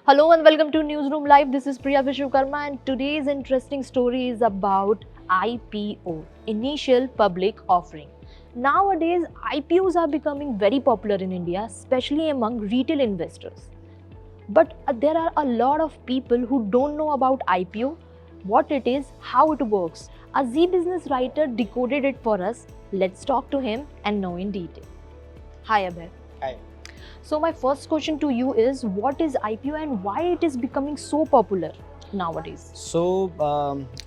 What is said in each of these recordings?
Hello and welcome to Newsroom Live. This is Priya Vishwakarma and today's interesting story is about IPO, Initial Public Offering. Nowadays, IPOs are becoming very popular in India, especially among retail investors. But there are a lot of people who don't know about IPO, what it is, how it works. A Z Business writer decoded it for us. Let's talk to him and know in detail. Hi Abhay. Hi. So my first question to you is, what is IPO and why it is becoming so popular nowadays? So,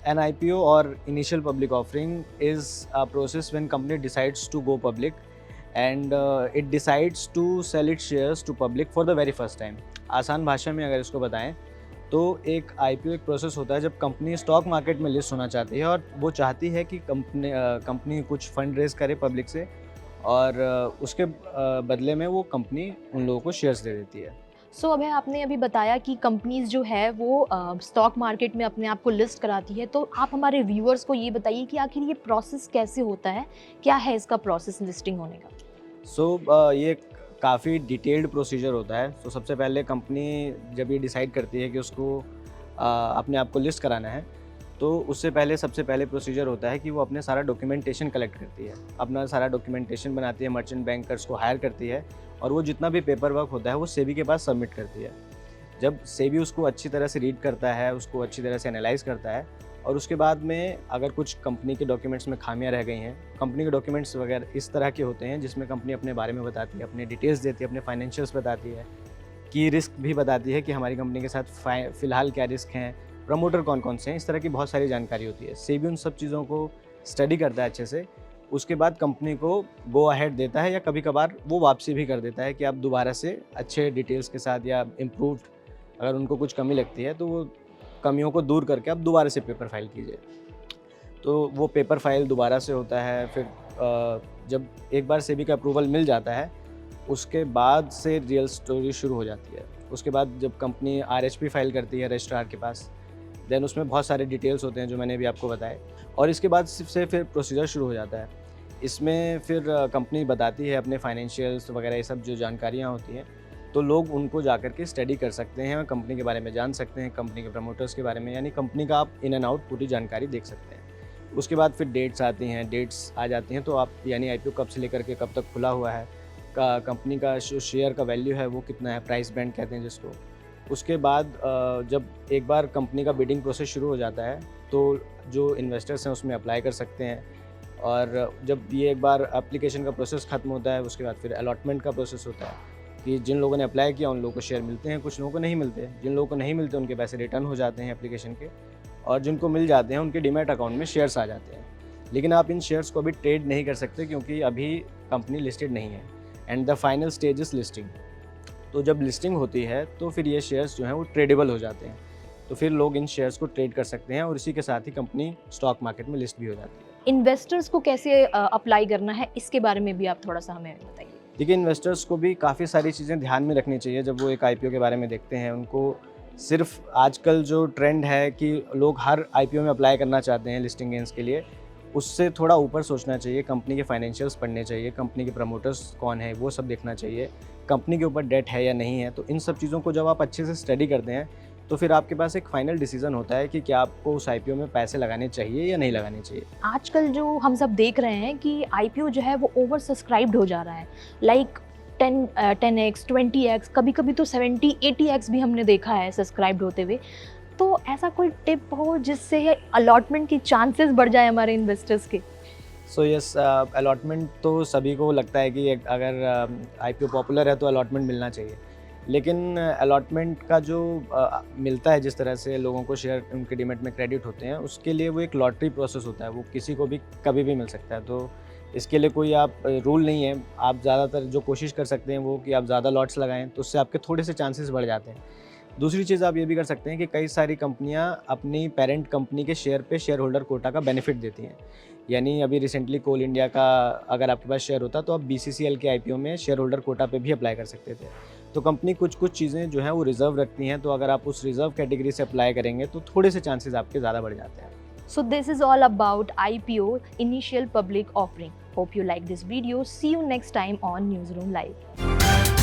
an IPO or initial public offering is a process when company decides to go public and it decides to sell its shares to public for the very first time. आसान भाषा में अगर इसको बताएं तो एक IPO एक process होता है जब कंपनी स्टॉक मार्केट में लिस्ट होना चाहती है और वो चाहती है कि कंपनी कुछ फंड रेज करे पब्लिक से और उसके बदले में वो कंपनी उन लोगों को शेयर्स दे देती है। सो अभय, आपने अभी बताया कि कंपनीज जो है वो स्टॉक मार्केट में अपने आप को लिस्ट कराती है, तो आप हमारे व्यूअर्स को ये बताइए कि आखिर ये प्रोसेस कैसे होता है, क्या है इसका प्रोसेस लिस्टिंग होने का? सो ये काफ़ी डिटेल्ड प्रोसीजर होता है। तो सबसे पहले कंपनी जब ये डिसाइड करती है कि उसको अपने आप को लिस्ट कराना है तो उससे पहले सबसे पहले प्रोसीजर होता है कि वो अपने सारा डॉक्यूमेंटेशन कलेक्ट करती है, अपना सारा डॉक्यूमेंटेशन बनाती है, मर्चेंट बैंकर्स को हायर करती है और वो जितना भी पेपर वर्क होता है वो सेबी के पास सबमिट करती है। जब सेबी उसको अच्छी तरह से रीड करता है, उसको अच्छी तरह से एनालाइज करता है और उसके बाद में अगर कुछ कंपनी के डॉक्यूमेंट्स में खामियां रह गई हैं, कंपनी के डॉक्यूमेंट्स वगैरह इस तरह के होते हैं जिसमें कंपनी अपने बारे में बताती है, अपने डिटेल्स देती है, अपने फाइनेंशियल्स बताती है, की रिस्क भी बताती है कि हमारी कंपनी के साथ फ़िलहाल क्या रिस्क हैं, प्रमोटर कौन कौन से हैं, इस तरह की बहुत सारी जानकारी होती है। सेबी उन सब चीज़ों को स्टडी करता है अच्छे से, उसके बाद कंपनी को गो अहेड देता है या कभी कभार वो वापसी भी कर देता है कि आप दोबारा से अच्छे डिटेल्स के साथ या इम्प्रूव्ड अगर उनको कुछ कमी लगती है तो वो कमियों को दूर करके आप दोबारा से पेपर फाइल कीजिए। तो वो पेपर फाइल दोबारा से होता है। फिर जब एक बार सेबी का अप्रूवल मिल जाता है उसके बाद से रियल स्टोरी शुरू हो जाती है। उसके बाद जब कंपनी RHP फाइल करती है रजिस्ट्रार के पास, देन उसमें बहुत सारे डिटेल्स होते हैं जो मैंने भी आपको बताए और इसके बाद से फिर प्रोसीजर शुरू हो जाता है। इसमें फिर कंपनी बताती है अपने फाइनेंशियल्स वगैरह ये सब जो जानकारियाँ होती हैं, तो लोग उनको जाकर के स्टडी कर सकते हैं और कंपनी के बारे में जान सकते हैं, कंपनी के प्रमोटर्स के बारे में, यानी कंपनी का आप इन एंड आउट पूरी जानकारी देख सकते हैं। उसके बाद फिर डेट्स आती हैं, डेट्स आ जाती हैं तो आप यानी IPO कब से लेकर के कब तक खुला हुआ है, कंपनी का जो शेयर का वैल्यू है वो कितना है, प्राइस बैंड कहते हैं जिसको। उसके बाद जब एक बार कंपनी का बिडिंग प्रोसेस शुरू हो जाता है तो जो इन्वेस्टर्स हैं उसमें अप्लाई कर सकते हैं और जब ये एक बार एप्लीकेशन का प्रोसेस ख़त्म होता है उसके बाद फिर अलॉटमेंट का प्रोसेस होता है कि जिन लोगों ने अप्लाई किया उन लोगों को शेयर मिलते हैं, कुछ लोगों को नहीं मिलते। जिन लोगों को नहीं मिलते उनके पैसे रिटर्न हो जाते हैं एप्लीकेशन के और जिनको मिल जाते हैं उनके डीमैट अकाउंट में शेयर्स आ जाते हैं। लेकिन आप इन शेयर्स को अभी ट्रेड नहीं कर सकते क्योंकि अभी कंपनी लिस्टेड नहीं है and the final stage is listing. तो जब लिस्टिंग होती है तो फिर ये शेयर्स जो हैं वो ट्रेडेबल हो जाते हैं, तो फिर लोग इन शेयर्स को ट्रेड कर सकते हैं और इसी के साथ ही कंपनी स्टॉक मार्केट में लिस्ट भी हो जाती है। इन्वेस्टर्स को कैसे अप्लाई करना है, इसके बारे में भी आप थोड़ा सा हमें बताइए। देखिए, इन्वेस्टर्स को भी काफ़ी सारी चीज़ें ध्यान में रखनी चाहिए जब वो एक IPO के बारे में देखते हैं। उनको सिर्फ आजकल जो ट्रेंड है कि लोग हर IPO में अप्लाई करना चाहते हैं लिस्टिंग गेन्स के लिए, उससे थोड़ा ऊपर सोचना चाहिए। कंपनी के फाइनेंशियल्स पढ़ने चाहिए, कंपनी के प्रमोटर्स कौन है वो सब देखना चाहिए, कंपनी के ऊपर डेट है या नहीं है। तो इन सब चीज़ों को जब आप अच्छे से स्टडी करते हैं तो फिर आपके पास एक फाइनल डिसीजन होता है कि क्या आपको उस IPO में पैसे लगाने चाहिए या नहीं लगाने चाहिए। आजकल जो हम सब देख रहे हैं कि IPO जो है वो ओवर सब्सक्राइब्ड हो जा रहा है, लाइक 10x 20x, कभी कभी तो 70-80x भी हमने देखा है सब्सक्राइब्ड होते हुए। तो ऐसा कोई टिप हो जिससे अलॉटमेंट की चांसेस बढ़ जाए हमारे इन्वेस्टर्स के? सो यस, अलॉटमेंट तो सभी को लगता है कि अगर IPO पॉपुलर है तो अलॉटमेंट मिलना चाहिए, लेकिन अलॉटमेंट का जो मिलता है जिस तरह से लोगों को शेयर उनके डीमैट में क्रेडिट होते हैं उसके लिए वो एक लॉटरी प्रोसेस होता है, वो किसी को भी कभी भी मिल सकता है। तो इसके लिए कोई आप रूल नहीं है। आप ज़्यादातर जो कोशिश कर सकते हैं वो कि आप ज़्यादा लॉट्स लगाएं तो उससे आपके थोड़े से चांसेस बढ़ जाते हैं। दूसरी चीज़ आप ये भी कर सकते हैं कि कई सारी कंपनियां अपनी पेरेंट कंपनी के शेयर पे शेयर होल्डर कोटा का बेनिफिट देती हैं। यानी अभी रिसेंटली कोल इंडिया का अगर आपके पास शेयर होता तो आप BCCL के IPO में शेयर होल्डर कोटा पे भी अप्लाई कर सकते थे। तो कंपनी कुछ चीज़ें जो हैं वो रिजर्व रखती हैं, तो अगर आप उस रिजर्व कैटेगरी से अप्लाई करेंगे तो थोड़े से चांसेस आपके ज़्यादा बढ़ जाते हैं। So this is all about IPO, Initial Public Offering. Hope you like this video. See you next time on Newsroom Live.